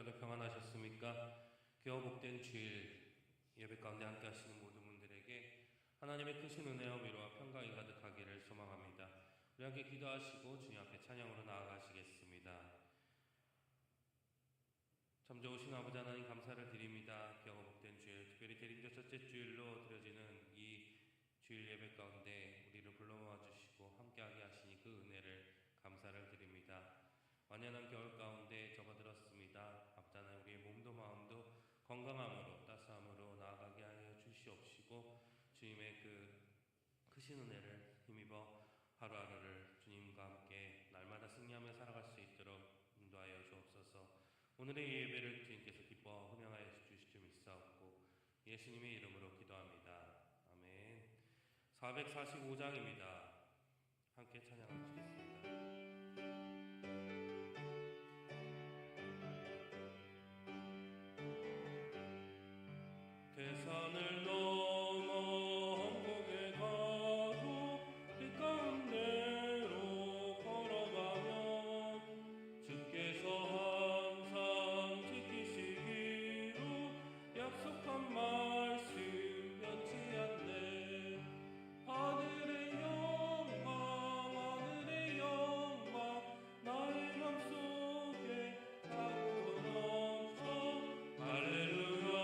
다들 평안하셨습니까? 귀하 복된 주일 예배 가운데 함께 하시는 모든 분들에게 하나님의 크신 은혜와 위로와 평강이 가득하기를 소망합니다. 우리 함께 기도하시고 주님 앞에 찬양으로 나아가시겠습니다. 참 좋으신 아버지 하나님 감사를 드립니다. 귀하고 복된 주일, 특별히 대림절 첫째 주일로 드려지는 이 주일 예배 가운데 우리를 불러 모아주시고 함께하게 하시니 그 은혜를 감사를 드립니다. 완연한 겨울 가운데 접어들었습니다. 아버지 하나님 우리의 몸도 마음도 건강함으로 따스함으로 나아가게 하여 주시옵시고 주님의 그 크신 은혜를 힘입어 하루하루를 주님과 함께 날마다 승리하며 살아갈 수 있도록 인도하여 주옵소서. 오늘의 예배를 주님께서 기뻐 흥행하여 주실 줄 믿사옵고 예수님의 이름으로 기도합니다. 아멘. 445장입니다. 함께 찬양하시겠습니다. 대산을 넘어 한국에 가고 그 가운데로 걸어가면 주께서 항상 지키시기로 약속한 말씀 변치 않네. 하늘의 영광 나의 맘속에 가고 넘쳐 할렐루야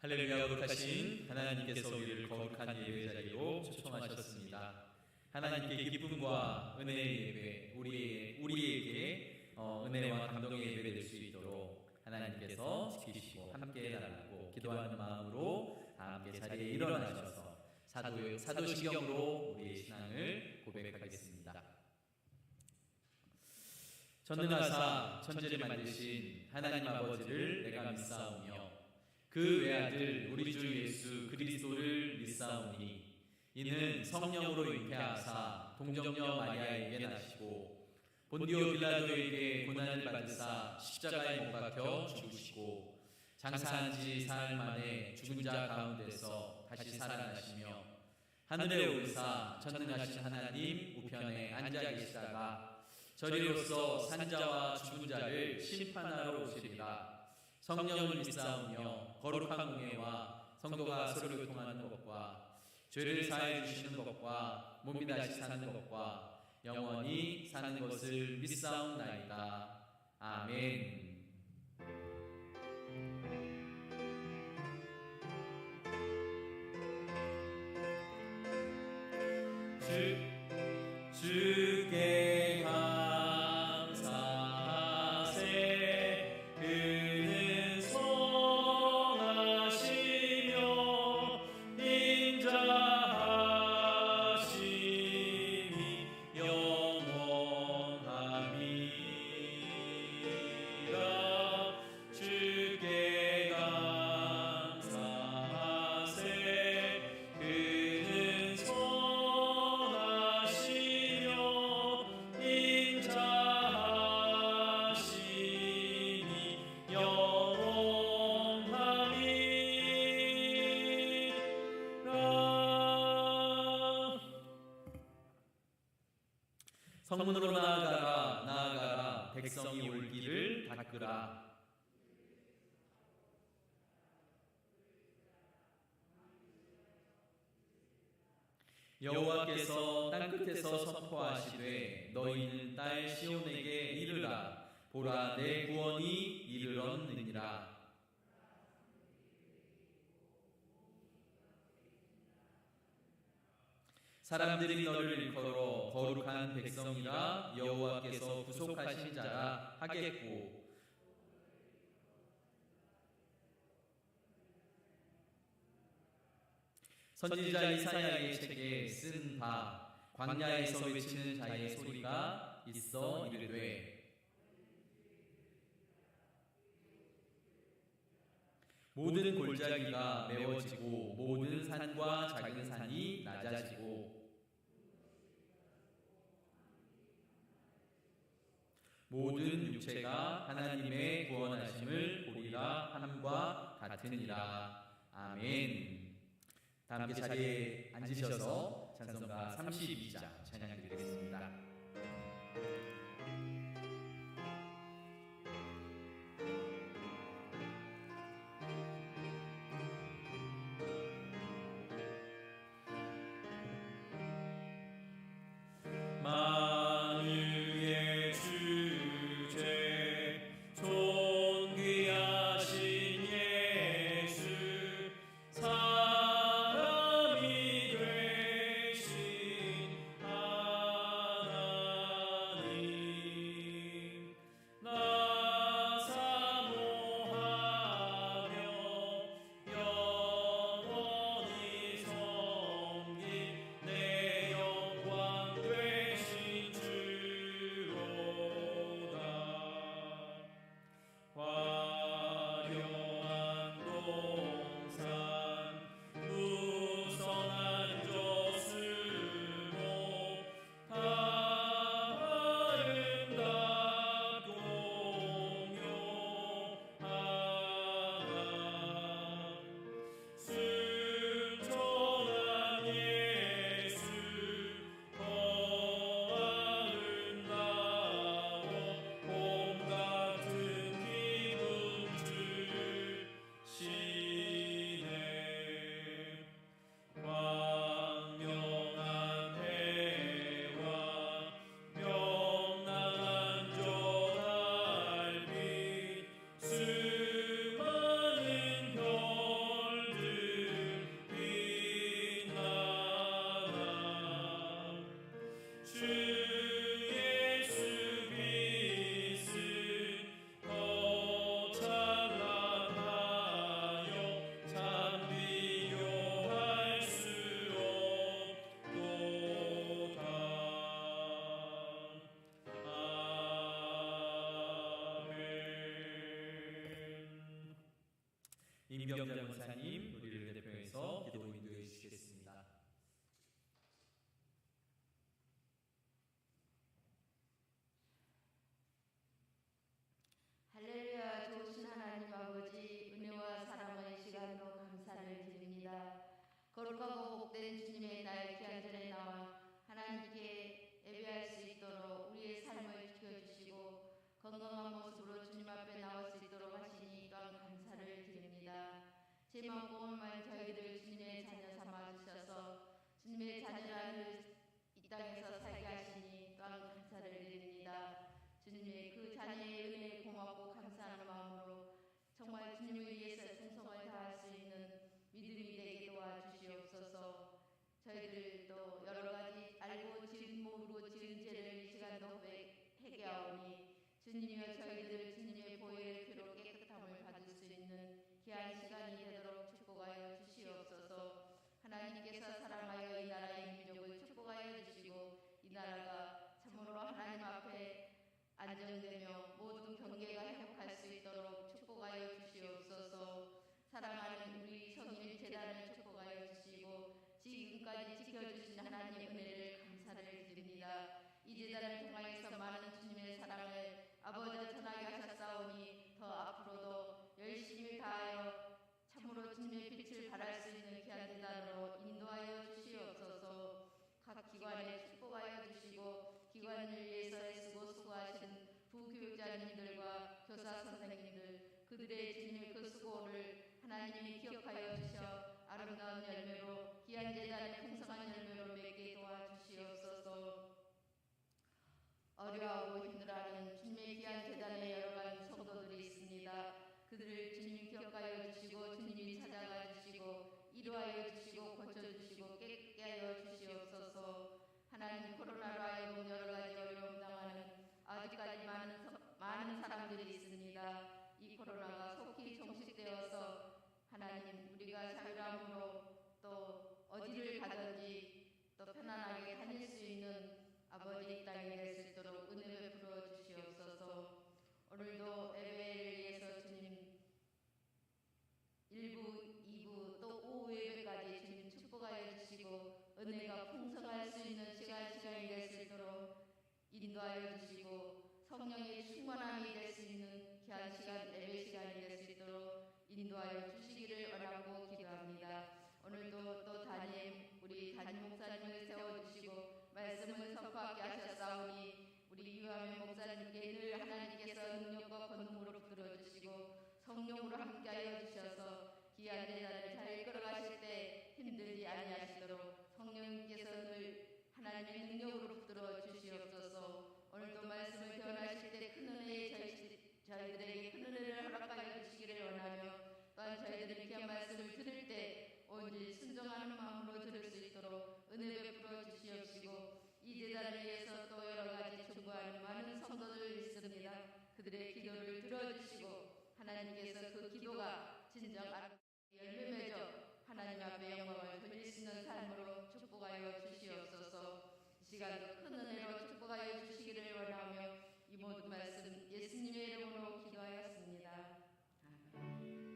할렐루야. 거룩하신 하나님께서 우리를 거룩한 예배 자리로 초청하셨습니다. 하나님께 기쁨과 은혜의 예배, 우리에게 은혜와 감동의 예배 될 수 있도록 하나님께서 지키시고 함께 해달라고 기도하는 마음으로 다 함께 자리에 일어나셔서 사도시경으로 우리의 신앙을 고백하겠습니다. 전능하사 천지를 만드신 하나님 아버지를 내가 믿사오며 그 외아들 우리 주 예수 그리스도를 믿사오니 이는 성령으로 잉태하사 동정녀 마리아에게 나시고 본디오 빌라도에게 고난을 받으사 십자가에 못 박혀 죽으시고 장사한 지 사흘 만에 죽은 자 가운데서 다시 살아나시며 하늘에 오르사 전능하신 하나님 우편에 앉아 계시다가 저리로서 산자와 죽은 자를 심판하러 오시리라. 성령을 믿사오며 거룩한 공예와 성도가 서로 교통하는 것과 죄를 사해 주시는 것과 몸이 다시 사는 것과 영원히 사는 것을 믿사옵나이다. 아멘. 주께 감사하세. 그는 선하시며 인자하심이 영원함이라. 주께 감사하세. 그는 선하시며 인자하심이 영원함이라. 성문으로 나아가라, 나아가라. 백성이 올 길을 닦으라. 여호와께서 땅끝에서 선포하시되 너희는 딸 시온에게 이르라. 보라, 내 구원이 이르렀느니라. 사람들이 너를 일컬어 거룩한 백성이라 여호와께서 구속하신 자라 하겠고 선지자 이사야의 책에 쓴 바 광야에서 외치는 자의 소리가 있어 이르되 모든 골짜기가 메워지고 모든 산과 작은 산이 낮아지고 모든 육체가 하나님의 구원하심을 보리라 함과 같으니라. 아멘. 다 함께 자리에 앉으셔서 찬송가 32장 찬양 드리겠습니다. 만유의 주제 존귀하신 예수 사람이 되신 하나님 임병자 권사님 우리를 대표해서 기도 인도해 주시겠습니다. 할렐루야. 좋으신 하나님 아버지, 은혜와 사랑의 시간으로 감사를 드립니다. 거룩하고 복된 주님의 날 귀한 전에 나와 하나님께 예배할 수 있도록 우리의 삶을 지켜주시고 건강한 모습으로 주님 앞에 나올 수 있도록 하시니 또한 감사를 드립니다. 제 마음 고운만 저희들 주님의 자녀 삼아 주셔서 주님의 자녀라는 이 땅에서 살게 하시니 또한 감사를 드립니다. 주님의 그 자녀의 은혜에 고맙고 감사하는 마음으로 정말 주님을 위해서 충성을 다할 수 있는 믿음이 되게 도와주시옵소서. 저희들도 여러 가지 알고 지은 모르고 지은 죄를 이 시간도 회개하오니 주님이여 저희들 주님의 보혈의 피로 깨끗함을 받을 수 있는 귀한 시간이 되도록 축복하여 주시옵소서. 하나님께서 사랑하여 이 나라의 민족을 축복하여 주시고 이 나라가 참으로 하나님 앞에 안정되며 모든 경계가 회복할 수 있도록 축복하여 주시옵소서. 사랑하는 우리 성인 재단을 축복하여 주시고 지금까지 지켜주신 하나님의 은혜를 감사를 드립니다. 이 재단을 통하여서 많은 주님의 사랑을 아버지 전하게 하셨사오니 더 앞으로도 열심히 다하여 참으로 주님의 빛을 발할 수 있는 귀한 재단으로 인도하여 주시옵소서. 각 기관에 축복하여 주시고 기관을 위해서 애쓰고 수고하신 부교육자님들과 교사 선생님들 그들의 주님의 그 수고를 하나님이 기억하여 주셔 아름다운 열매로 귀한 재단의 풍성한 열매로 맺게 도와주시옵소서. 어려워하고 힘들어하는 주님의 귀한 재단에 여러 가지 성도들이 있습니다. 그들을 주님 기억하여 주시고 주님이 찾아가 주시고 이루하여 주시고 고쳐주시고 깨끗게 하여 주시옵소서. 하나님 코로나로 하여금 여러 가지 어려움 당하는 아직까지 많은 사람들이 있습니다. 이 코로나가 속히 종식되어서 하나님 우리가 자유함으로 또 어디를 가든지 또 편안하게 다닐 수 있는 아버지 이 땅이 될 수 있도록 은혜 베풀어 주시옵소서. 오늘도 예배를 위해서 주님 1부, 2부 또 오후 예배까지 주님 축복하여 주시고 은혜가 풍성할 수 있는 시간이 될 수 있도록 인도하여 주시고 성령의 충만함이 될 수 있는 귀한 시간 예배 시간이 될 수 있도록 인도하여 주시기를 원하고 기도합니다. 오늘도 또 우리 담임 목사님을 세워주시고 말씀을 선포하게 하셨사오니 우리 유아민 목사님께 늘 하나님께서 능력과 권능으로 붙들어주시고 성령으로 함께하여 주셔서 귀한 재단을 잘 이끌어가실 때 힘들지 아니하시도록 성령님께서 늘 하나님의 능력으로 붙들어 주시옵소서. 오늘도 말씀을 변하실 때 큰 은혜에 저희들에게 큰 은혜를 허락하여 주시기를 원하며 또한 저희들이 귀한 말씀을 들을 때 온전히 순종하는 마음으로 들을 수 있도록 은혜 베풀어 주시옵시고 이 재단을 위해서 또 여러 가지 충고하는 많은 성도들 있습니다. 그들의 기도를 들어주시고 하나님께서 그 기도가 진정 열매 맺어 하나님 앞에 영광을 돌릴 수 있는 삶으로 축복하여 주시옵소서. 이 시간도 큰 은혜로 축복하여 주시기를 원하며 이 모든 말씀 예수님의 이름으로 기도하였습니다. 아멘.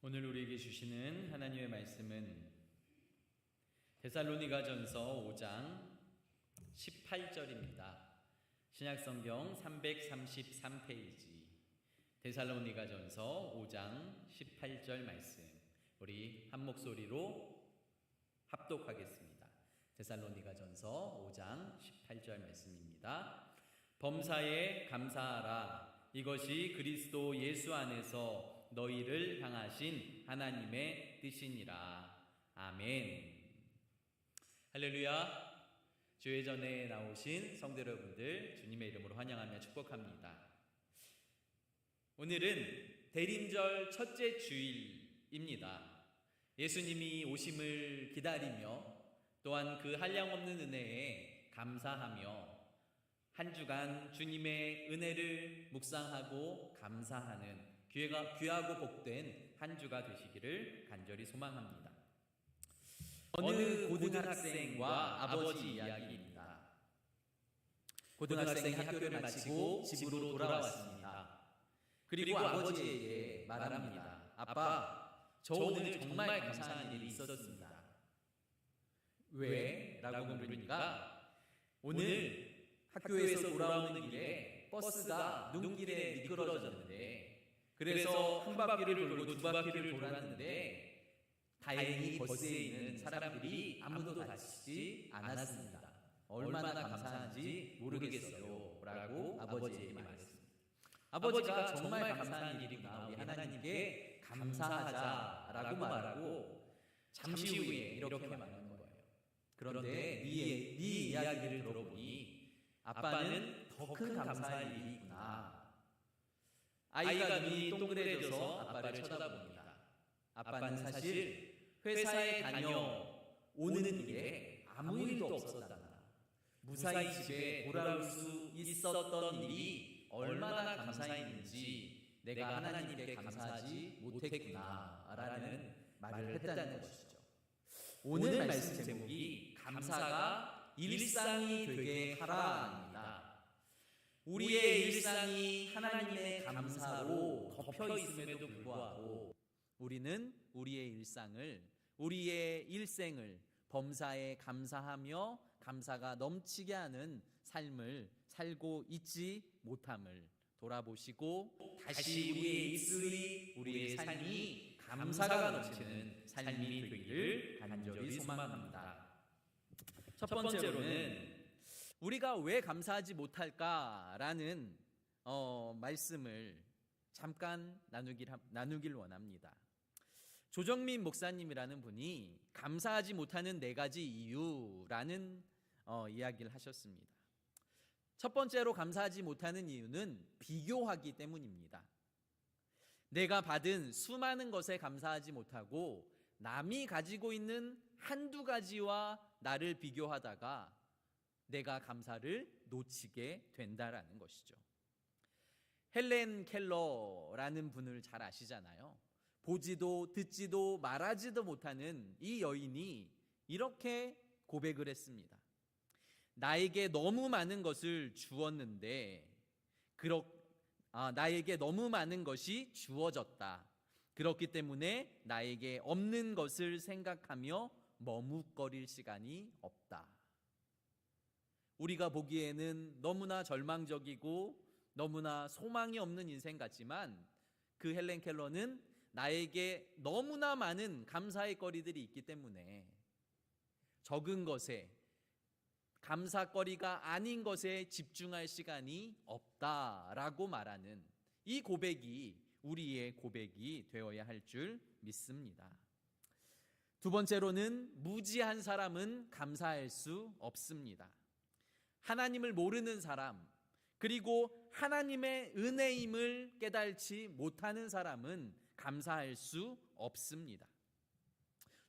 오늘 우리에게 주시는 하나님의 말씀은 데살로니가전서 5장 18절입니다. 신약성경 333페이지 데살로니가전서 5장 18절 말씀 우리 한 목소리로 합독하겠습니다. 데살로니가전서 5장 18절 말씀입니다. 범사에 감사하라. 이것이 그리스도 예수 안에서 너희를 향하신 하나님의 뜻이니라. 아멘. 할렐루야. 주회전에 나오신 성도 여러분들 주님의 이름으로 환영하며 축복합니다. 오늘은 대림절 첫째 주일입니다. 예수님이 오심을 기다리며 또한 그 한량없는 은혜에 감사하며 한 주간 주님의 은혜를 묵상하고 감사하는 귀하고 복된 한 주가 되시기를 간절히 소망합니다. 어느 고등학생과 아버지 이야기입니다. 고등학생이 학교를 마치고 집으로 돌아왔습니다. 그리고 아버지에게 말합니다. 아빠, 저 오늘 정말 감사한 일이 있었습니다. 왜? 라고 물으니까 오늘 학교에서 돌아오는 길에 버스가 눈길에 미끄러졌는데 그래서 한 바퀴를 돌고 두 바퀴를 돌았는데 다행히 버스에 있는 사람들이 아무도 다치지 않았습니다. 얼마나 감사한지 모르겠어요. 라고 아버지에게 말했습니다. 아버지가 정말 감사한 일이구나. 우리 하나님께 감사하자라고 말하고 잠시 후에 이렇게 말하는 거예요. 그런데 네 이야기를 들어보니 아빠는 더 큰 감사할 일이 있구나. 아이가 눈이 동그래져서 아빠를 쳐다봅니다. 아빠는 사실 회사에 다녀오는 길에 아무 일도 없었다. 무사히 집에 돌아올 수 있었던 일이 얼마나 감사했는지 내가 하나님께 감사하지 못했구나 라는 말을 했다는 것이죠. 오늘 말씀 제목이 감사가 일상이 되게 하라입니다. 우리의 일상이 하나님의 감사로 덮여 있음에도 불구하고 우리는 우리의 일생을 범사에 감사하며 감사가 넘치게 하는 삶을 살고 있지 못함을 돌아보시고 다시 우리의 삶이 감사가 넘치는 삶이 되기를 간절히 소망합니다. 첫 번째로는 우리가 왜 감사하지 못할까라는 말씀을 잠깐 나누길 원합니다. 조정민 목사님이라는 분이 감사하지 못하는 4가지 이유라는 이야기를 하셨습니다. 첫 번째로 감사하지 못하는 이유는 비교하기 때문입니다. 내가 받은 수많은 것에 감사하지 못하고 남이 가지고 있는 한두 가지와 나를 비교하다가 내가 감사를 놓치게 된다라는 것이죠. 헬렌 켈러라는 분을 잘 아시잖아요. 보지도 듣지도 말하지도 못하는 이 여인이 이렇게 고백을 했습니다. 나에게 너무 많은 것을 주었는데 나에게 너무 많은 것이 주어졌다. 그렇기 때문에 나에게 없는 것을 생각하며 머뭇거릴 시간이 없다. 우리가 보기에는 너무나 절망적이고 너무나 소망이 없는 인생 같지만 그 헬렌 켈러는 나에게 너무나 많은 감사의 거리들이 있기 때문에 적은 것에 감사거리가 아닌 것에 집중할 시간이 없다라고 말하는 이 고백이 우리의 고백이 되어야 할 줄 믿습니다. 두 번째로는 무지한 사람은 감사할 수 없습니다. 하나님을 모르는 사람, 그리고 하나님의 은혜임을 깨달지 못하는 사람은 감사할 수 없습니다.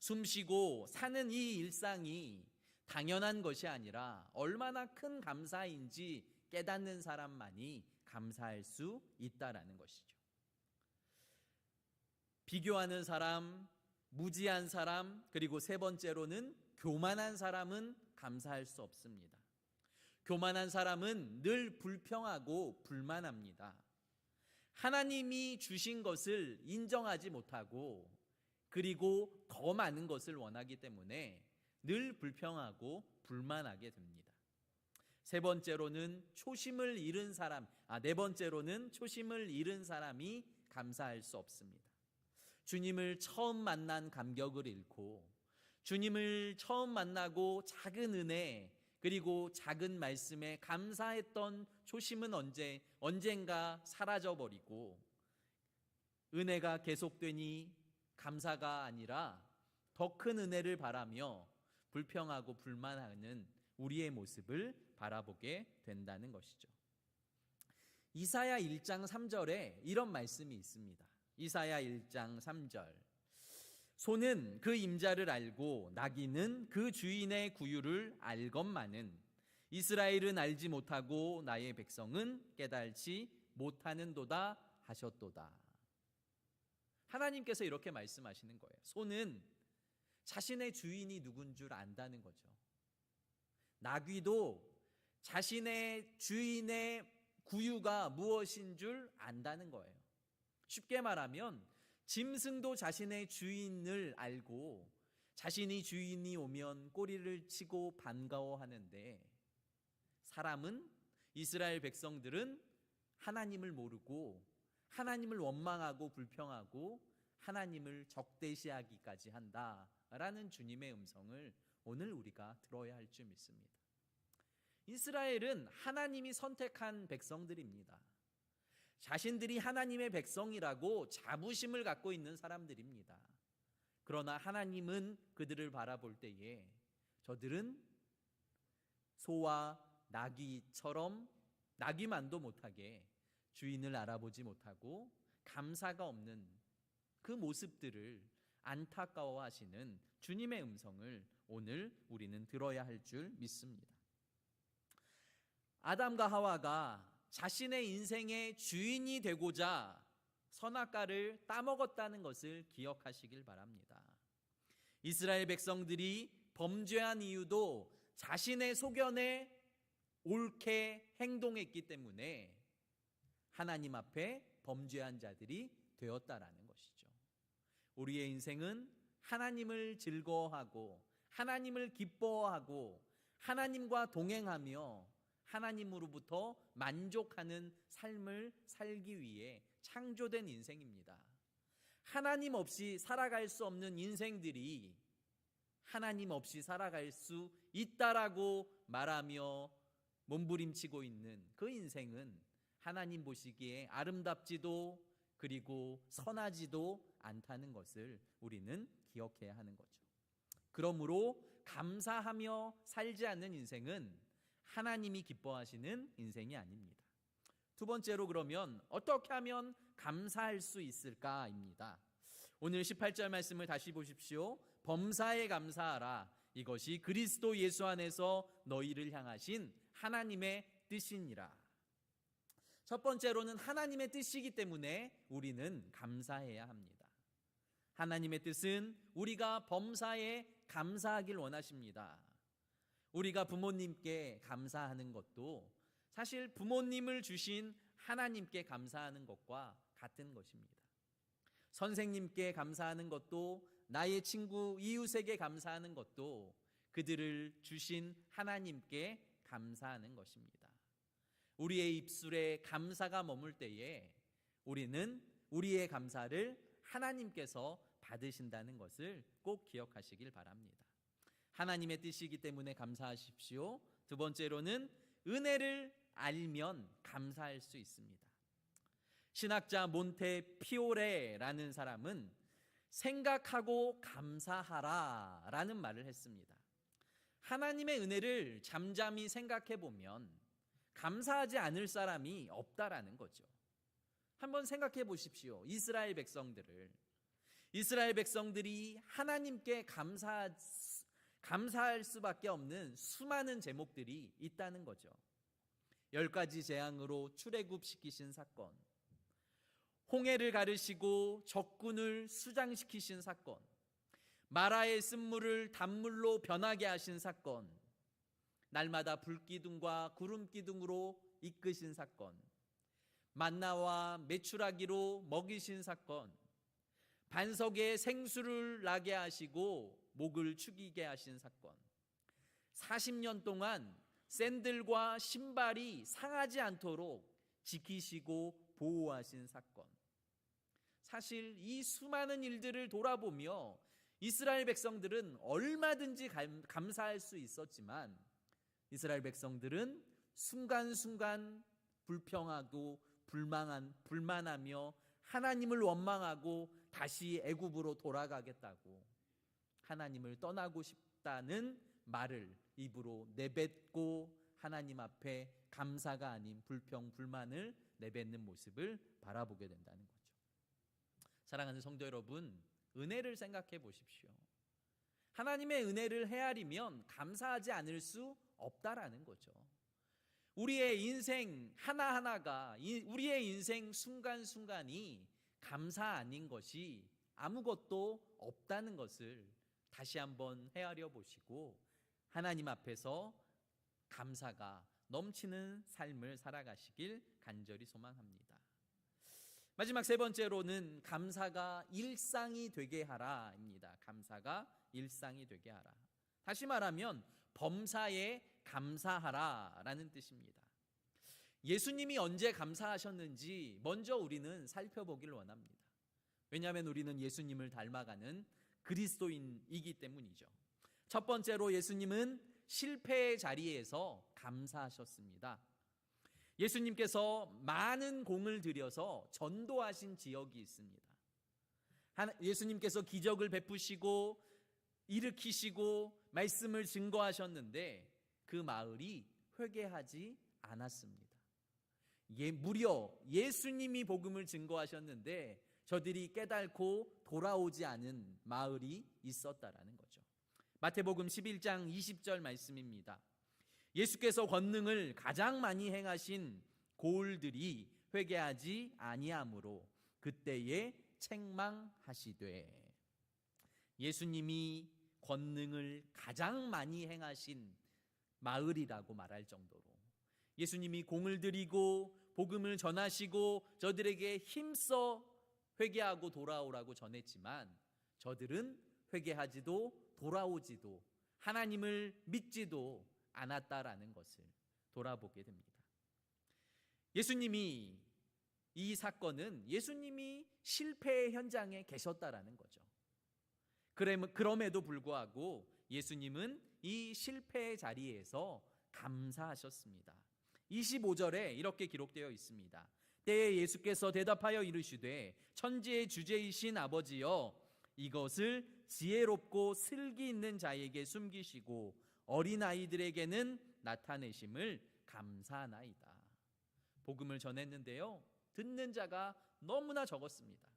숨쉬고 사는 이 일상이 당연한 것이 아니라 얼마나 큰 감사인지 깨닫는 사람만이 감사할 수 있다라는 것이죠. 비교하는 사람, 무지한 사람, 그리고 세 번째로는 교만한 사람은 감사할 수 없습니다. 교만한 사람은 늘 불평하고 불만합니다. 하나님이 주신 것을 인정하지 못하고 그리고 더 많은 것을 원하기 때문에 늘 불평하고 불만하게 됩니다. 네 번째로는 초심을 잃은 사람이 감사할 수 없습니다. 주님을 처음 만난 감격을 잃고 주님을 처음 만나고 작은 은혜 그리고 작은 말씀에 감사했던 초심은 언젠가 사라져버리고 은혜가 계속되니 감사가 아니라 더 큰 은혜를 바라며 불평하고 불만하는 우리의 모습을 바라보게 된다는 것이죠. 이사야 1장 3절에 이런 말씀이 있습니다. 이사야 1장 3절. 소는 그 임자를 알고 나귀는 그 주인의 구유를 알건만은 이스라엘은 알지 못하고 나의 백성은 깨달지 못하는도다 하셨도다. 하나님께서 이렇게 말씀하시는 거예요. 소는 자신의 주인이 누군 줄 안다는 거죠. 나귀도 자신의 주인의 구유가 무엇인 줄 안다는 거예요. 쉽게 말하면 짐승도 자신의 주인을 알고 자신이 주인이 오면 꼬리를 치고 반가워하는데, 사람은, 이스라엘 백성들은 하나님을 모르고 하나님을 원망하고 불평하고 하나님을 적대시하기까지 한다라는 주님의 음성을 오늘 우리가 들어야 할 줄 믿습니다. 이스라엘은 하나님이 선택한 백성들입니다. 자신들이 하나님의 백성이라고 자부심을 갖고 있는 사람들입니다. 그러나 하나님은 그들을 바라볼 때에 저들은 소와 나귀처럼 나귀만도 못하게 주인을 알아보지 못하고 감사가 없는 그 모습들을 안타까워하시는 주님의 음성을 오늘 우리는 들어야 할 줄 믿습니다. 아담과 하와가 자신의 인생의 주인이 되고자 선악과를 따먹었다는 것을 기억하시길 바랍니다. 이스라엘 백성들이 범죄한 이유도 자신의 소견에 옳게 행동했기 때문에 하나님 앞에 범죄한 자들이 되었다라는 것이죠. 우리의 인생은 하나님을 즐거워하고 하나님을 기뻐하고 하나님과 동행하며 하나님으로부터 만족하는 삶을 살기 위해 창조된 인생입니다. 하나님 없이 살아갈 수 없는 인생들이 하나님 없이 살아갈 수 있다라고 말하며 몸부림치고 있는 그 인생은 하나님 보시기에 아름답지도 그리고 선하지도 않다는 것을 우리는 기억해야 하는 거죠. 그러므로 감사하며 살지 않는 인생은 하나님이 기뻐하시는 인생이 아닙니다. 두 번째로, 그러면 어떻게 하면 감사할 수 있을까입니다. 오늘 18절 말씀을 다시 보십시오. 범사에 감사하라. 이것이 그리스도 예수 안에서 너희를 향하신 하나님의 뜻이니라. 첫 번째로는 하나님의 뜻이기 때문에 우리는 감사해야 합니다. 하나님의 뜻은 우리가 범사에 감사하길 원하십니다. 우리가 부모님께 감사하는 것도 사실 부모님을 주신 하나님께 감사하는 것과 같은 것입니다. 선생님께 감사하는 것도, 나의 친구 이웃에게 감사하는 것도 그들을 주신 하나님께 감사하는 것입니다. 우리의 입술에 감사가 머물 때에 우리는 우리의 감사를 하나님께서 받으신다는 것을 꼭 기억하시길 바랍니다. 하나님의 뜻이기 때문에 감사하십시오. 두 번째로는 은혜를 알면 감사할 수 있습니다. 신학자 몬테피오레라는 사람은 생각하고 감사하라 라는 말을 했습니다. 하나님의 은혜를 잠잠히 생각해 보면 감사하지 않을 사람이 없다라는 거죠. 한번 생각해 보십시오. 이스라엘 백성들이 하나님께 감사할 수밖에 없는 수많은 제목들이 있다는 거죠. 10가지 재앙으로 출애굽시키신 사건, 홍해를 가르시고 적군을 수장시키신 사건, 마라의 쓴물을 단물로 변하게 하신 사건, 날마다 불기둥과 구름기둥으로 이끄신 사건, 만나와 메추라기로 먹이신 사건, 반석에 생수를 나게 하시고 목을 축이게 하신 사건, 40년 동안 샌들과 신발이 상하지 않도록 지키시고 보호하신 사건. 사실 이 수많은 일들을 돌아보며 이스라엘 백성들은 얼마든지 감사할 수 있었지만 이스라엘 백성들은 순간순간 불평하고 불만하며 하나님을 원망하고 다시 애굽으로 돌아가겠다고 하나님을 떠나고 싶다는 말을 입으로 내뱉고 하나님 앞에 감사가 아닌 불평, 불만을 내뱉는 모습을 바라보게 된다는 거죠. 사랑하는 성도 여러분, 은혜를 생각해 보십시오. 하나님의 은혜를 헤아리면 감사하지 않을 수 없다라는 거죠. 우리의 인생 하나하나가, 우리의 인생 순간순간이 감사 아닌 것이 아무것도 없다는 것을 다시 한번 헤아려 보시고 하나님 앞에서 감사가 넘치는 삶을 살아가시길 간절히 소망합니다. 마지막 세 번째로는 감사가 일상이 되게 하라입니다. 감사가 일상이 되게 하라. 다시 말하면 범사에 감사하라라는 뜻입니다. 예수님이 언제 감사하셨는지 먼저 우리는 살펴보길 원합니다. 왜냐하면 우리는 예수님을 닮아가는 그리스도인이기 때문이죠. 첫 번째로 예수님은 실패의 자리에서 감사하셨습니다. 예수님께서 많은 공을 들여서 전도하신 지역이 있습니다. 예수님께서 기적을 베푸시고 일으키시고 말씀을 증거하셨는데 그 마을이 회개하지 않았습니다. 무려 예수님이 복음을 증거하셨는데 저들이 깨닫고 돌아오지 않은 마을이 있었다라는 거죠. 마태복음 11장 20절 말씀입니다. 예수께서 권능을 가장 많이 행하신 고을들이 회개하지 아니하므로 그때에 책망하시되. 예수님이 권능을 가장 많이 행하신 마을이라고 말할 정도로 예수님이 공을 들이고 복음을 전하시고 저들에게 힘써 회개하고 돌아오라고 전했지만 저들은 회개하지도 돌아오지도 하나님을 믿지도 않았다라는 것을 돌아보게 됩니다. 이 사건은 예수님이 실패의 현장에 계셨다라는 거죠. 그럼에도 불구하고 예수님은 이 실패의 자리에서 감사하셨습니다. 25절에 이렇게 기록되어 있습니다. 때에 예수께서 대답하여 이르시되 천지의 주제이신 아버지여 이것을 지혜롭고 슬기 있는 자에게 숨기시고 어린아이들에게는 나타내심을 감사하나이다. 복음을 전했는데요, 듣는 자가 너무나 적었습니다.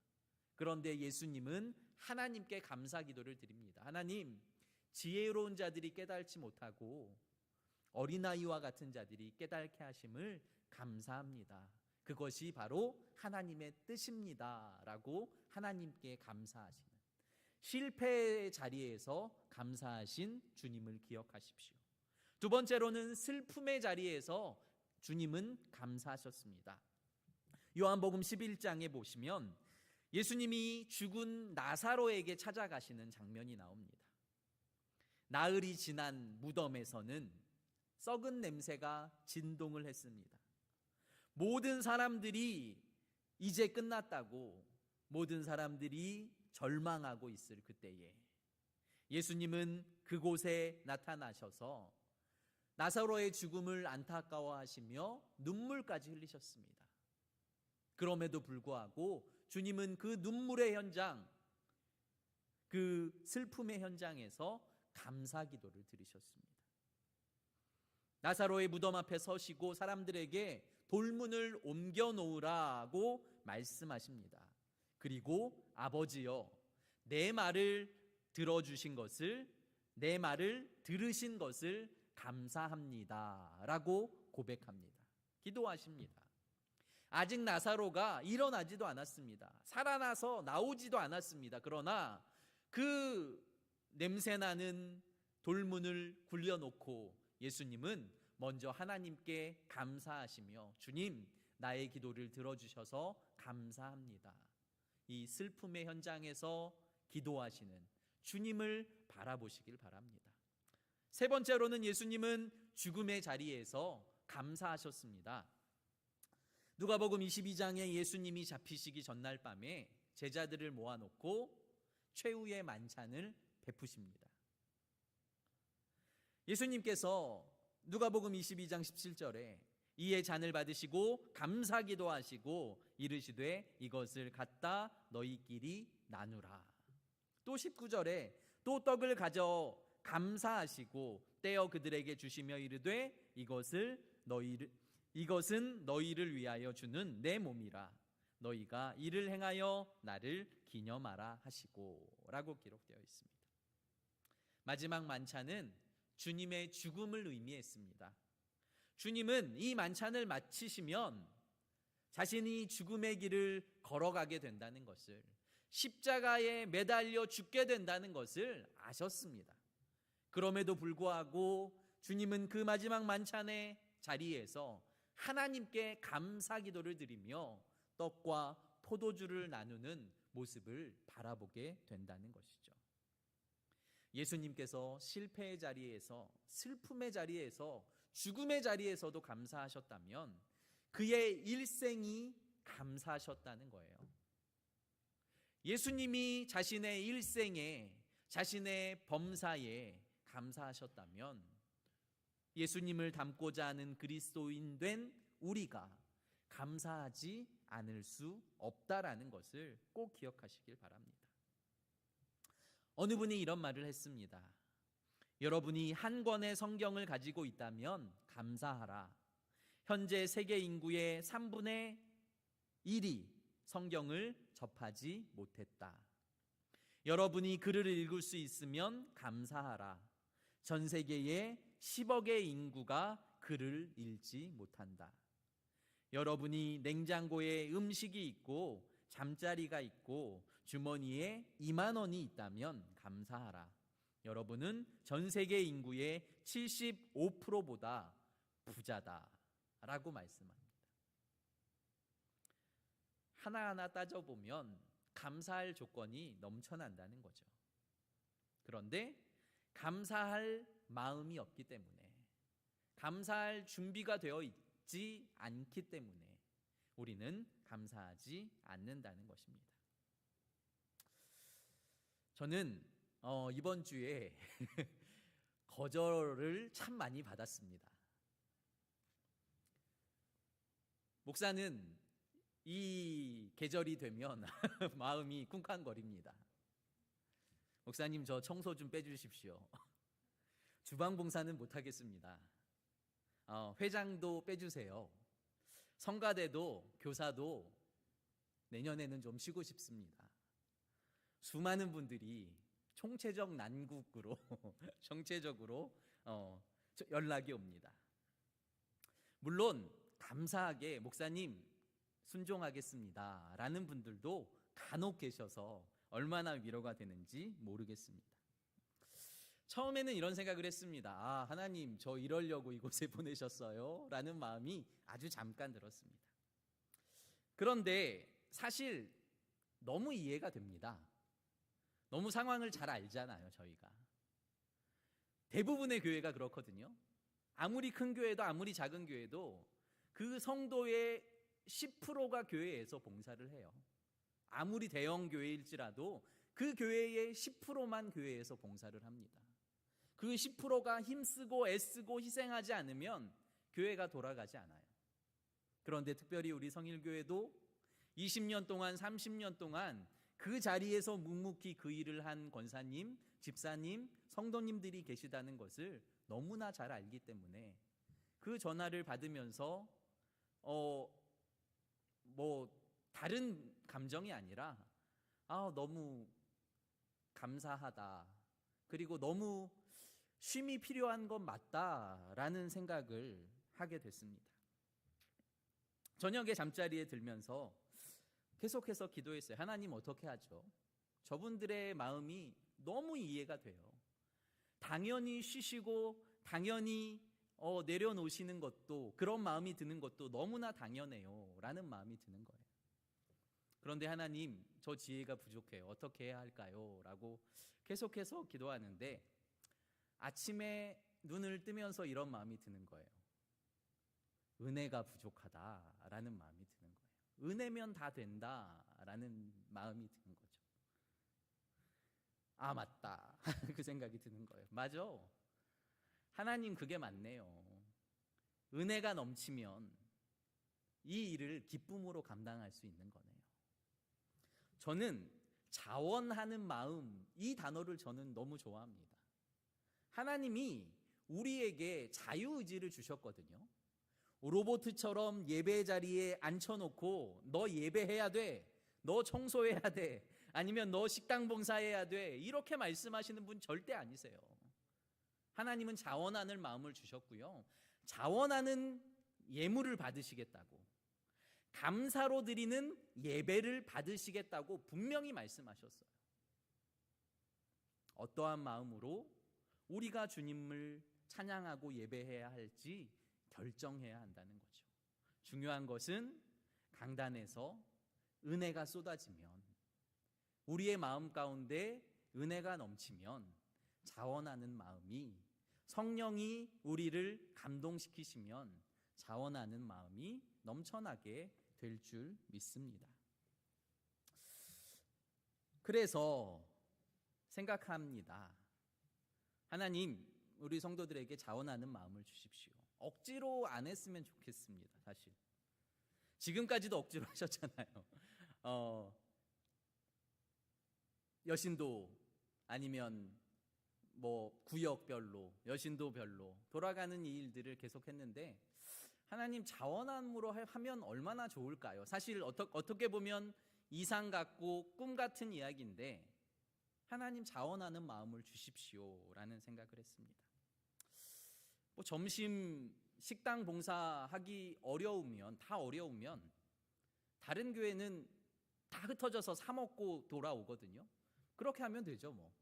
그런데 예수님은 하나님께 감사 기도를 드립니다. 하나님, 지혜로운 자들이 깨달지 못하고 어린아이와 같은 자들이 깨닫게 하심을 감사합니다. 그것이 바로 하나님의 뜻입니다 라고 하나님께 감사하시는, 실패의 자리에서 감사하신 주님을 기억하십시오. 두 번째로는 슬픔의 자리에서 주님은 감사하셨습니다. 요한복음 11장에 보시면 예수님이 죽은 나사로에게 찾아가시는 장면이 나옵니다. 나흘이 지난 무덤에서는 썩은 냄새가 진동을 했습니다. 모든 사람들이 이제 끝났다고, 모든 사람들이 절망하고 있을 그때에 예수님은 그곳에 나타나셔서 나사로의 죽음을 안타까워하시며 눈물까지 흘리셨습니다. 그럼에도 불구하고 주님은 그 눈물의 현장, 그 슬픔의 현장에서 감사 기도를 드리셨습니다. 나사로의 무덤 앞에 서시고 사람들에게 돌문을 옮겨 놓으라고 말씀하십니다. 그리고 아버지여, 내 말을 들어주신 것을, 내 말을 들으신 것을 감사합니다 라고 고백합니다. 기도하십니다. 아직 나사로가 일어나지도 않았습니다. 살아나서 나오지도 않았습니다. 그러나 그 냄새나는 돌문을 굴려놓고 예수님은 먼저 하나님께 감사하시며, 주님, 나의 기도를 들어주셔서 감사합니다. 이 슬픔의 현장에서 기도하시는 주님을 바라보시길 바랍니다. 세 번째로는 예수님은 죽음의 자리에서 감사하셨습니다. 누가복음 22장에 예수님이 잡히시기 전날 밤에 제자들을 모아놓고 최후의 만찬을 베푸십니다. 예수님께서 누가복음 22장 17절에 이에 잔을 받으시고 감사기도 하시고 이르시되 이것을 갖다 너희끼리 나누라. 또 19절에 또 떡을 가져 감사하시고 떼어 그들에게 주시며 이르되 이것은 너희를 위하여 주는 내 몸이라. 너희가 이를 행하여 나를 기념하라 하시고 라고 기록되어 있습니다. 마지막 만찬은 주님의 죽음을 의미했습니다. 주님은 이 만찬을 마치시면 자신이 죽음의 길을 걸어가게 된다는 것을, 십자가에 매달려 죽게 된다는 것을 아셨습니다. 그럼에도 불구하고 주님은 그 마지막 만찬의 자리에서 하나님께 감사 기도를 드리며 떡과 포도주를 나누는 모습을 바라보게 된다는 것이죠. 예수님께서 실패의 자리에서, 슬픔의 자리에서, 죽음의 자리에서도 감사하셨다면 그의 일생이 감사하셨다는 거예요. 예수님이 자신의 일생에, 자신의 범사에 감사하셨다면 예수님을 닮고자 하는 그리스도인 된 우리가 감사하지 않을 수 없다라는 것을 꼭 기억하시길 바랍니다. 어느 분이 이런 말을 했습니다. 여러분이 한 권의 성경을 가지고 있다면 감사하라. 현재 세계 인구의 3분의 1이 성경을 접하지 못했다. 여러분이 글을 읽을 수 있으면 감사하라. 전 세계의 10억의 인구가 글을 읽지 못한다. 여러분이 냉장고에 음식이 있고 잠자리가 있고 주머니에 2만 원이 있다면 감사하라. 여러분은 전 세계 인구의 75%보다 부자다 라고 말씀합니다. 하나하나 따져보면 감사할 조건이 넘쳐난다는 거죠. 그런데 감사할 마음이 없기 때문에, 감사할 준비가 되어 있지 않기 때문에 우리는 감사하지 않는다는 것입니다. 저는 이번 주에 거절을 참 많이 받았습니다. 목사는 이 계절이 되면 마음이 쿵쾅거립니다. 목사님, 저 청소 좀 빼주십시오. 주방 봉사는 못하겠습니다. 회장도 빼주세요. 성가대도 교사도 내년에는 좀 쉬고 싶습니다. 수많은 분들이 총체적 난국으로 정체적으로 연락이 옵니다. 물론 감사하게 목사님 순종하겠습니다 라는 분들도 간혹 계셔서 얼마나 위로가 되는지 모르겠습니다. 처음에는 이런 생각을 했습니다. 하나님, 저 이러려고 이곳에 보내셨어요? 라는 마음이 아주 잠깐 들었습니다. 그런데 사실 너무 이해가 됩니다. 너무 상황을 잘 알잖아요, 저희가. 대부분의 교회가 그렇거든요. 아무리 큰 교회도 아무리 작은 교회도 그 성도의 10%가 교회에서 봉사를 해요. 아무리 대형 교회일지라도 그 교회의 10%만 교회에서 봉사를 합니다. 그 10%가 힘쓰고 애쓰고 희생하지 않으면 교회가 돌아가지 않아요. 그런데 특별히 우리 성일교회도 20년 동안 30년 동안 그 자리에서 묵묵히 그 일을 한 권사님, 집사님, 성도님들이 계시다는 것을 너무나 잘 알기 때문에 그 전화를 받으면서 다른 감정이 아니라 너무 감사하다, 그리고 너무 쉼이 필요한 건 맞다라는 생각을 하게 됐습니다. 저녁에 잠자리에 들면서 계속해서 기도했어요. 하나님, 어떻게 하죠? 저분들의 마음이 너무 이해가 돼요. 당연히 쉬시고 당연히 내려놓으시는 것도, 그런 마음이 드는 것도 너무나 당연해요 라는 마음이 드는 거예요. 그런데 하나님, 저 지혜가 부족해요. 어떻게 해야 할까요? 라고 계속해서 기도하는데 아침에 눈을 뜨면서 이런 마음이 드는 거예요. 은혜가 부족하다라는 마음이 드는 거예요. 은혜면 다 된다라는 마음이 드는 거죠. 맞다. 그 생각이 드는 거예요. 맞아. 하나님, 그게 맞네요. 은혜가 넘치면 이 일을 기쁨으로 감당할 수 있는 거네요. 저는 자원하는 마음, 이 단어를 저는 너무 좋아합니다. 하나님이 우리에게 자유의지를 주셨거든요. 로봇처럼 예배 자리에 앉혀놓고 너 예배해야 돼, 너 청소해야 돼, 아니면 너 식당 봉사해야 돼, 이렇게 말씀하시는 분 절대 아니세요. 하나님은 자원하는 마음을 주셨고요. 자원하는 예물을 받으시겠다고, 감사로 드리는 예배를 받으시겠다고 분명히 말씀하셨어요. 어떠한 마음으로 우리가 주님을 찬양하고 예배해야 할지 결정해야 한다는 거죠. 중요한 것은 강단에서 은혜가 쏟아지면, 우리의 마음 가운데 은혜가 넘치면, 자원하는 마음이, 성령이 우리를 감동시키시면 자원하는 마음이 넘쳐나게 될 줄 믿습니다. 그래서 생각합니다. 하나님, 우리 성도들에게 자원하는 마음을 주십시오. 억지로 안 했으면 좋겠습니다. 사실 지금까지도 억지로 하셨잖아요. 여신도 아니면 뭐 구역별로, 여신도별로 돌아가는 이 일들을 계속했는데, 하나님 자원함으로 하면 얼마나 좋을까요? 사실 어떻게 보면 이상 같고 꿈 같은 이야기인데, 하나님 자원하는 마음을 주십시오라는 생각을 했습니다. 뭐 점심 식당 봉사하기 어려우면, 다른 교회는 다 흩어져서 사 먹고 돌아오거든요. 그렇게 하면 되죠. 뭐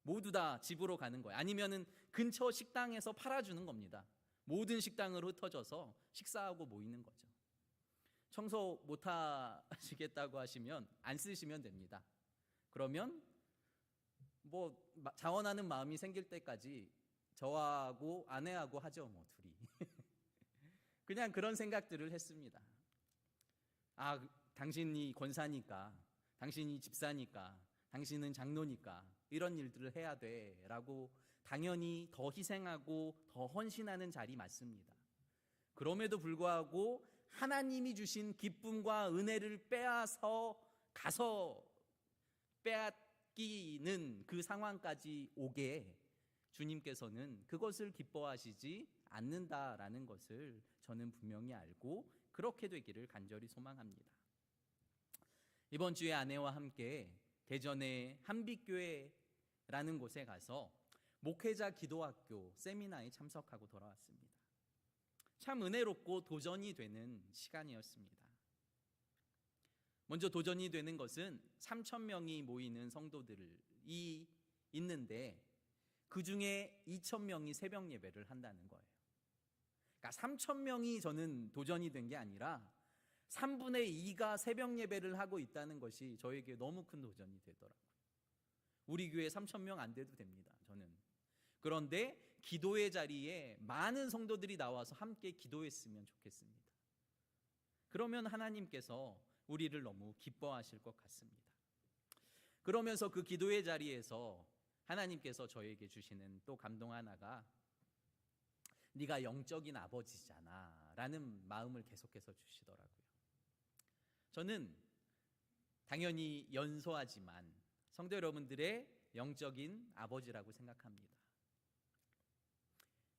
모두 다 집으로 가는 거예요. 아니면은 근처 식당에서 팔아주는 겁니다. 모든 식당으로 흩어져서 식사하고 모이는 거죠. 청소 못 하시겠다고 하시면 안 쓰시면 됩니다. 그러면 뭐 자원하는 마음이 생길 때까지 저하고 아내하고 하죠. 뭐 둘이 그냥 그런 생각들을 했습니다. 아, 당신이 권사니까, 당신이 집사니까, 당신은 장로니까 이런 일들을 해야 돼 라고 당연히 더 희생하고 더 헌신하는 자리 맞습니다. 그럼에도 불구하고 하나님이 주신 기쁨과 은혜를 가서 빼앗기는 그 상황까지 오게 주님께서는 그것을 기뻐하시지 않는다라는 것을 저는 분명히 알고 그렇게 되기를 간절히 소망합니다. 이번 주에 아내와 함께 대전의 한빛교회라는 곳에 가서 목회자 기도학교 세미나에 참석하고 돌아왔습니다. 참 은혜롭고 도전이 되는 시간이었습니다. 먼저 도전이 되는 것은 3,000명이 모이는 성도들이 있는데 그 중에 2,000명이 새벽 예배를 한다는 거예요. 그러니까 3,000명이 저는 도전이 된 게 아니라 3분의 2가 새벽 예배를 하고 있다는 것이 저에게 너무 큰 도전이 되더라고요. 우리 교회 3,000명 안 돼도 됩니다, 저는. 그런데 기도의 자리에 많은 성도들이 나와서 함께 기도했으면 좋겠습니다. 그러면 하나님께서 우리를 너무 기뻐하실 것 같습니다. 그러면서 그 기도의 자리에서 하나님께서 저에게 주시는 또 감동 하나가, 네가 영적인 아버지잖아 라는 마음을 계속해서 주시더라고요. 저는 당연히 연소하지만 성도 여러분들의 영적인 아버지라고 생각합니다.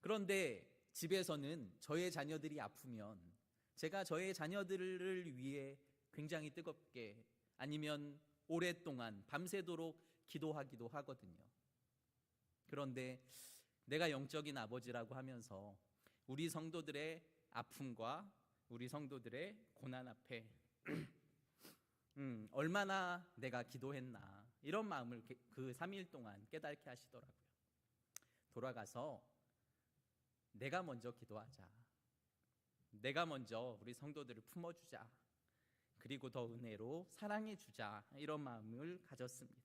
그런데 집에서는 저의 자녀들이 아프면 제가 저의 자녀들을 위해 굉장히 뜨겁게, 아니면 오랫동안 밤새도록 기도하기도 하거든요. 그런데 내가 영적인 아버지라고 하면서 우리 성도들의 아픔과 우리 성도들의 고난 앞에 얼마나 내가 기도했나, 이런 마음을 그 3일 동안 깨닫게 하시더라고요. 돌아가서 내가 먼저 기도하자, 내가 먼저 우리 성도들을 품어주자, 그리고 더 은혜로 사랑해주자, 이런 마음을 가졌습니다.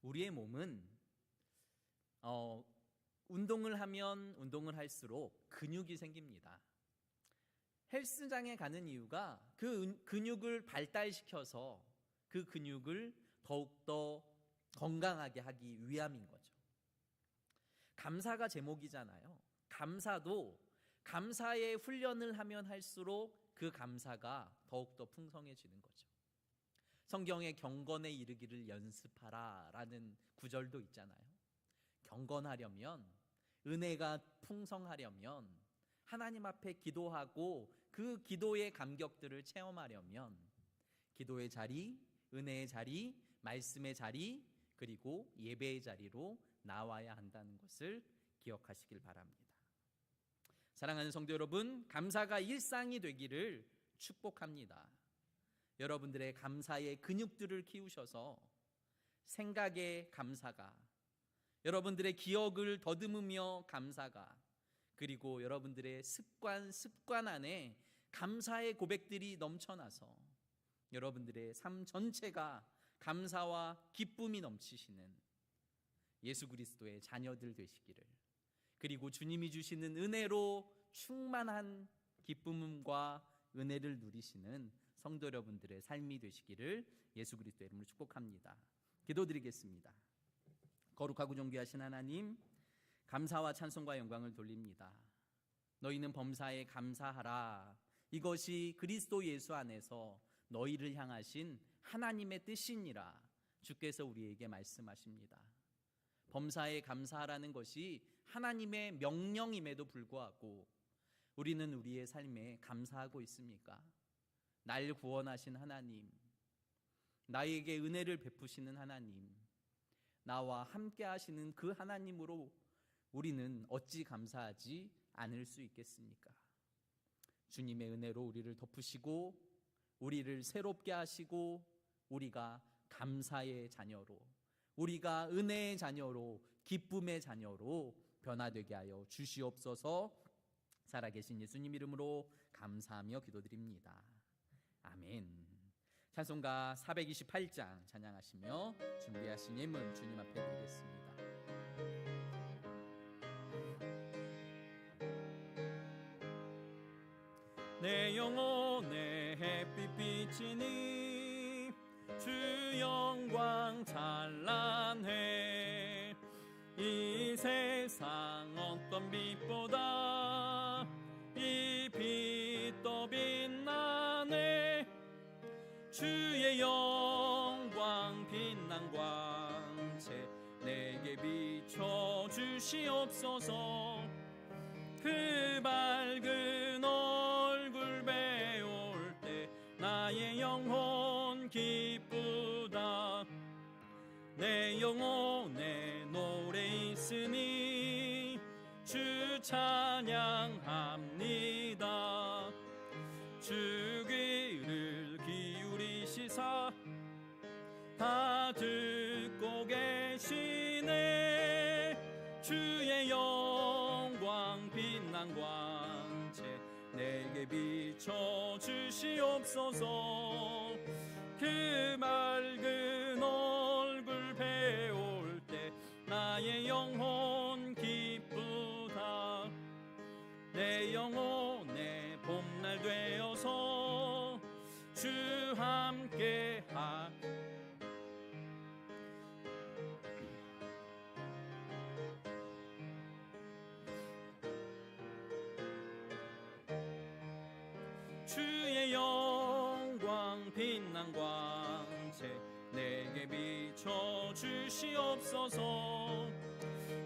우리의 몸은 운동을 하면 운동을 할수록 근육이 생깁니다. 헬스장에 가는 이유가 그 근육을 발달시켜서 그 근육을 더욱더 건강하게 하기 위함인 거죠. 감사가 제목이잖아요. 감사도 감사의 훈련을 하면 할수록 그 감사가 더욱더 풍성해지는 거죠. 성경에 경건에 이르기를 연습하라 라는 구절도 있잖아요. 경건하려면, 은혜가 풍성하려면, 하나님 앞에 기도하고 그 기도의 감격들을 체험하려면 기도의 자리, 은혜의 자리, 말씀의 자리, 그리고 예배의 자리로 나와야 한다는 것을 기억하시길 바랍니다. 사랑하는 성도 여러분, 감사가 일상이 되기를 축복합니다. 여러분들의 감사의 근육들을 키우셔서 생각의 감사가, 여러분들의 기억을 더듬으며 감사가, 그리고 여러분들의 습관 안에 감사의 고백들이 넘쳐나서 여러분들의 삶 전체가 감사와 기쁨이 넘치시는 예수 그리스도의 자녀들 되시기를, 그리고 주님이 주시는 은혜로 충만한 기쁨과 은혜를 누리시는 성도 여러분들의 삶이 되시기를 예수 그리스도의 이름으로 축복합니다. 기도드리겠습니다. 거룩하고 존귀하신 하나님, 감사와 찬송과 영광을 돌립니다. 너희는 범사에 감사하라. 이것이 그리스도 예수 안에서 너희를 향하신 하나님의 뜻이니라 주께서 우리에게 말씀하십니다. 범사에 감사하라는 것이 하나님의 명령임에도 불구하고 우리는 우리의 삶에 감사하고 있습니까? 날 구원하신 하나님, 나에게 은혜를 베푸시는 하나님, 나와 함께 하시는 그 하나님으로 우리는 어찌 감사하지 않을 수 있겠습니까? 주님의 은혜로 우리를 덮으시고 우리를 새롭게 하시고 우리가 감사의 자녀로, 우리가 은혜의 자녀로, 기쁨의 자녀로 변화되게 하여 주시옵소서. 살아계신 예수님 이름으로 감사하며 기도드립니다. 아멘. 찬송가 428장 찬양하시며 준비하신 예물 주님 앞에 드리겠습니다. 내 영혼의 햇빛 비치니 주 영광 찬란해. 이 세상 어떤 빛보다 이 빛 더 빛나네. 주의 영광 빛난 광채 내게 비춰 주시옵소서. 그 밝은 얼굴 배울 때 나의 영혼 기쁘다. 내 영혼에 노래 있으니 주 찬양합니다. 주 귀를 기울이시사 다 듣고 계시네. 주의 영광 빛난 광채 내게 비춰 주시옵소서. 그 맑은 얼굴 배울 때 나의 영혼 기쁘다. 내 영혼의 봄날 되어서 주 함께 주의 영광 빛난 광채 내게 비춰 주시옵소서.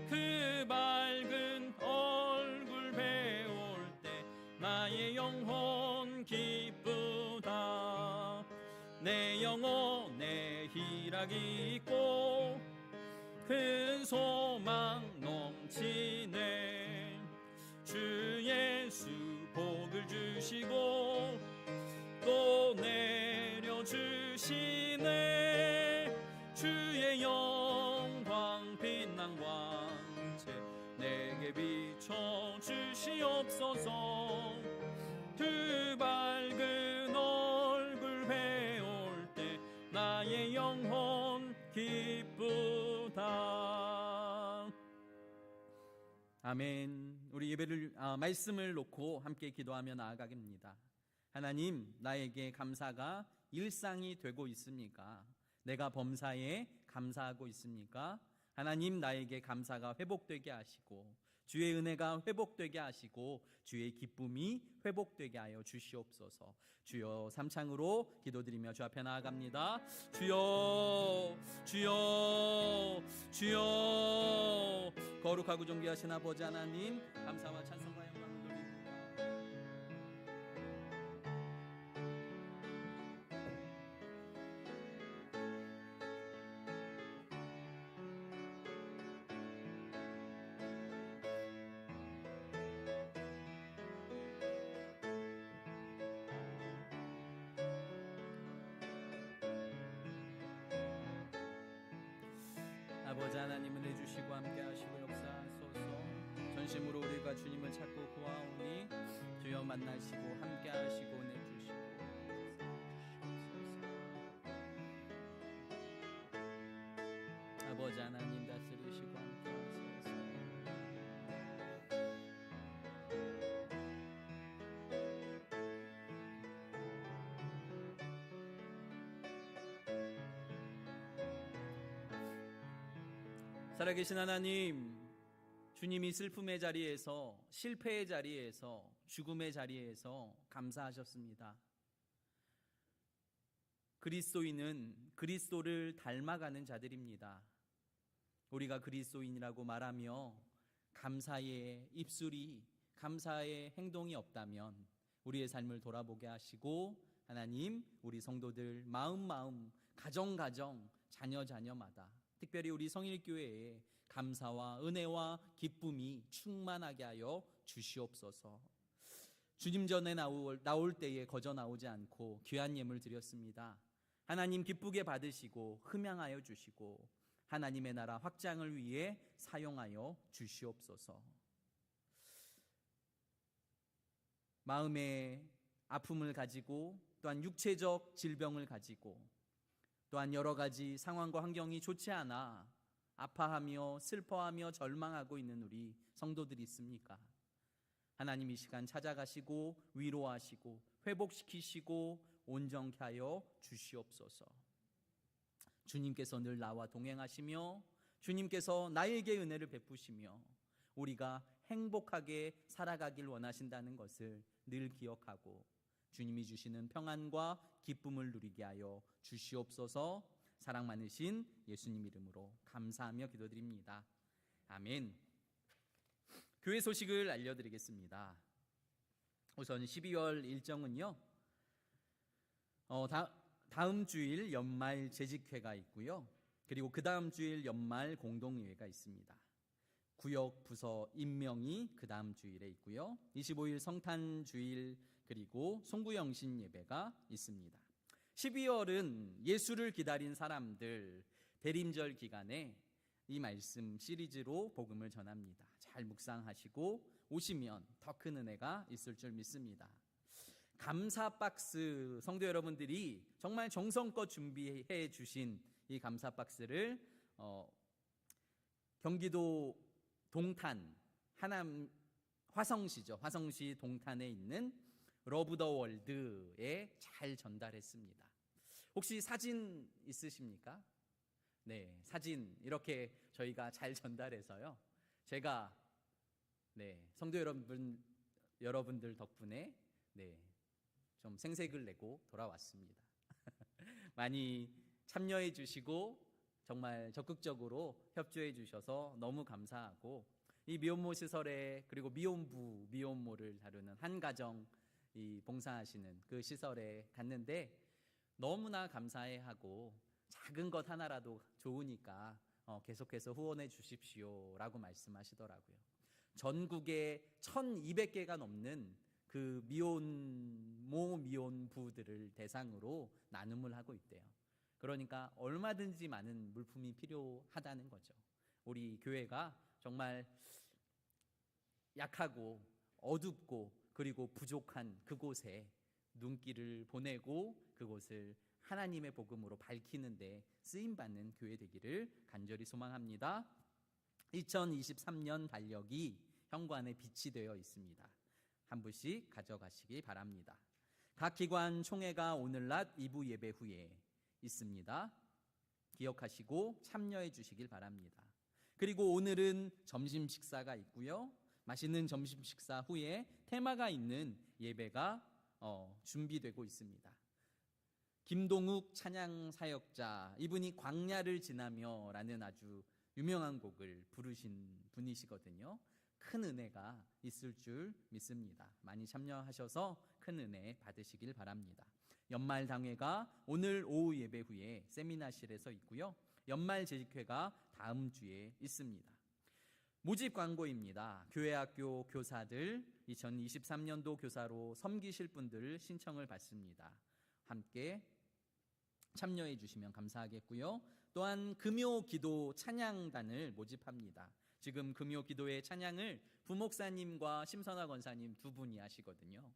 그 밝은 얼굴 배울 때 나의 영혼 기쁘다. 내 영혼에 희락이 있고 큰 소망 넘치네. 주 예수 복을 주시고 또 내려주시네. 주의 영광 빛난 광채 내게 비춰 주시옵소서. 그 밝은 얼굴 배울 때 나의 영혼 기쁘다. 아멘. 우리 예배를 말씀을 놓고 함께 기도하며 나아가겠습니다. 하나님, 나에게 감사가 일상이 되고 있습니까? 내가 범사에 감사하고 있습니까? 하나님, 나에게 감사가 회복되게 하시고 주의 은혜가 회복되게 하시고 주의 기쁨이 회복되게 하여 주시옵소서. 주여, 삼창으로 기도드리며 주 앞에 나아갑니다. 주여, 주여, 주여. 거룩하고 존귀하신 아버지 하나님, 감사와 찬송과 영광을 돌립니다. 아버지 하나님 은혜 주시고 함께 하시고 역사하소서. 전심으로 우리가 주님을 찾고 구하오니 주여 만나시고 함께 하시고 은혜 주시고 아버지 하나님 다스리시고 함께 하소서. 살아계신 하나님, 주님이 슬픔의 자리에서, 실패의 자리에서, 죽음의 자리에서 감사하셨습니다. 그리스도인은 그리스도를 닮아가는 자들입니다. 우리가 그리스도인이라고 말하며 감사의 입술이, 감사의 행동이 없다면 우리의 삶을 돌아보게 하시고 하나님, 우리 성도들 마음, 가정, 자녀마다 특별히 우리 성일교회에 감사와 은혜와 기쁨이 충만하게 하여 주시옵소서. 주님 전에 나올 때에 거저 나오지 않고 귀한 예물 드렸습니다. 하나님 기쁘게 받으시고 흠양하여 주시고 하나님의 나라 확장을 위해 사용하여 주시옵소서. 마음의 아픔을 가지고 또한 육체적 질병을 가지고 또한 여러 가지 상황과 환경이 좋지 않아 아파하며 슬퍼하며 절망하고 있는 우리 성도들이 있습니까? 하나님 이 시간 찾아가시고 위로하시고 회복시키시고 온전케 하여 주시옵소서. 주님께서 늘 나와 동행하시며 주님께서 나에게 은혜를 베푸시며 우리가 행복하게 살아가길 원하신다는 것을 늘 기억하고 주님이 주시는 평안과 기쁨을 누리게 하여 주시옵소서. 사랑 많으신 예수님 이름으로 감사하며 기도드립니다. 아멘. 교회 소식을 알려드리겠습니다. 우선 12월 일정은요, 다음 주일 연말 재직회가 있고요, 그리고 그 다음 주일 연말 공동회의가 있습니다. 구역 부서 임명이 그 다음 주일에 있고요, 25일 성탄주일 그리고 송구영신 예배가 있습니다. 12월은 예수를 기다린 사람들 대림절 기간에 이 말씀 시리즈로 복음을 전합니다. 잘 묵상하시고 오시면 더 큰 은혜가 있을 줄 믿습니다. 감사 박스, 성도 여러분들이 정말 정성껏 준비해 주신 이 감사 박스를 경기도 동탄 화성시 동탄에 있는 러브 더 월드에 잘 전달했습니다. 혹시 사진 있으십니까? 네, 사진 이렇게 저희가 잘 전달해서요, 제가 성도 여러분들 덕분에 좀 생색을 내고 돌아왔습니다. 많이 참여해 주시고 정말 적극적으로 협조해 주셔서 너무 감사하고, 이 미혼모 시설에 그리고 미혼모를 다루는 한 가정 이 봉사하시는 그 시설에 갔는데 너무나 감사해하고 작은 것 하나라도 좋으니까 계속해서 후원해 주십시오라고 말씀하시더라고요. 전국에 1200개가 넘는 그 미혼부들을 대상으로 나눔을 하고 있대요. 그러니까 얼마든지 많은 물품이 필요하다는 거죠. 우리 교회가 정말 약하고 어둡고 그리고 부족한 그곳에 눈길을 보내고 그곳을 하나님의 복음으로 밝히는데 쓰임받는 교회 되기를 간절히 소망합니다. 2023년 달력이 현관에 비치되어 있습니다. 한 부씩 가져가시기 바랍니다. 각 기관 총회가 오늘 낮 2부 예배 후에 있습니다. 기억하시고 참여해 주시길 바랍니다. 그리고 오늘은 점심 식사가 있고요, 맛있는 점심 식사 후에 테마가 있는 예배가 준비되고 있습니다. 김동욱 찬양 사역자, 이분이 광야를 지나며 라는 아주 유명한 곡을 부르신 분이시거든요. 큰 은혜가 있을 줄 믿습니다. 많이 참여하셔서 큰 은혜 받으시길 바랍니다. 연말 당회가 오늘 오후 예배 후에 세미나실에서 있고요, 연말 재직회가 다음 주에 있습니다. 모집 광고입니다. 교회학교 교사들 2023년도 교사로 섬기실 분들 신청을 받습니다. 함께 참여해 주시면 감사하겠고요. 또한 금요 기도 찬양단을 모집합니다. 지금 금요 기도의 찬양을 부목사님과 심선화 권사님 두 분이 하시거든요.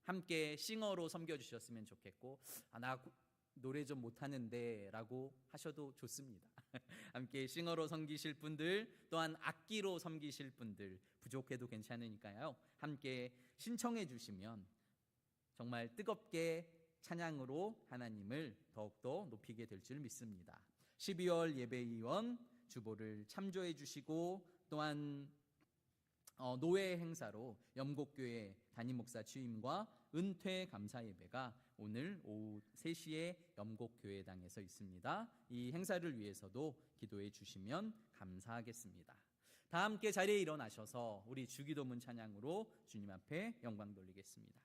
함께 싱어로 섬겨주셨으면 좋겠고, 나 노래 좀 못하는데 라고 하셔도 좋습니다. 함께 싱어로 섬기실 분들, 또한 악기로 섬기실 분들 부족해도 괜찮으니까요, 함께 신청해 주시면 정말 뜨겁게 찬양으로 하나님을 더욱더 높이게 될 줄 믿습니다. 12월 예배위원 주보를 참조해 주시고, 또한 노회 행사로 염곡교회 담임목사 취임과 은퇴 감사 예배가 오늘 오후 3시에 염곡교회당에서 있습니다. 이 행사를 위해서도 기도해 주시면 감사하겠습니다. 다 함께 자리에 일어나셔서 우리 주기도문 찬양으로 주님 앞에 영광 돌리겠습니다.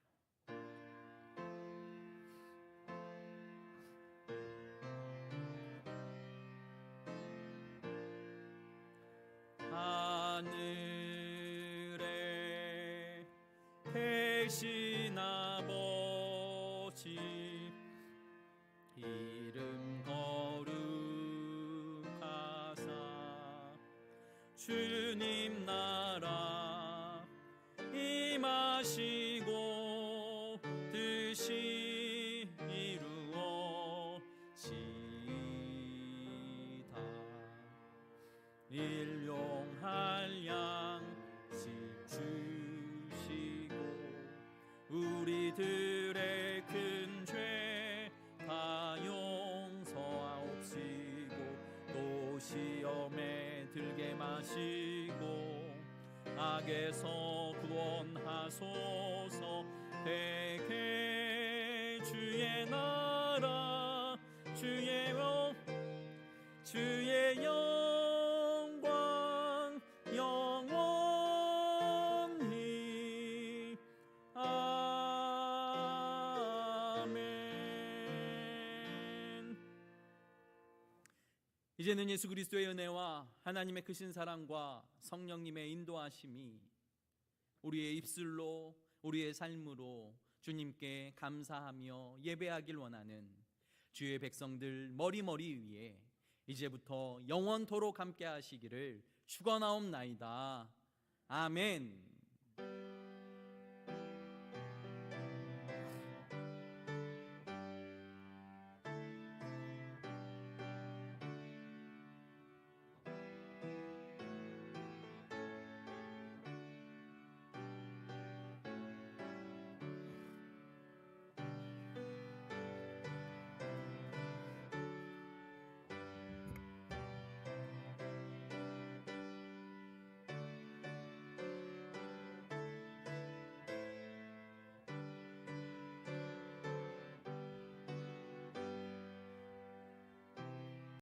하늘에 계신 아버지, 이름 거룩하사 주님 나라 임하시고 뜻이 이루어지이다. 일용할 양식 주시고 우리들의 큰 죄 다 용서하옵시고 또 시험에 들게 마시고 악에서 구원하소서. 대개 주의 나라 주의 영광 영원히 아멘. 이제는 예수 그리스도의 은혜와 하나님의 크신 사랑과 성령님의 인도하심이 우리의 입술로 우리의 삶으로 주님께 감사하며 예배하길 원하는 주의 백성들 머리머리 위에 이제부터 영원토록 함께 하시기를 축원하옵나이다. 아멘.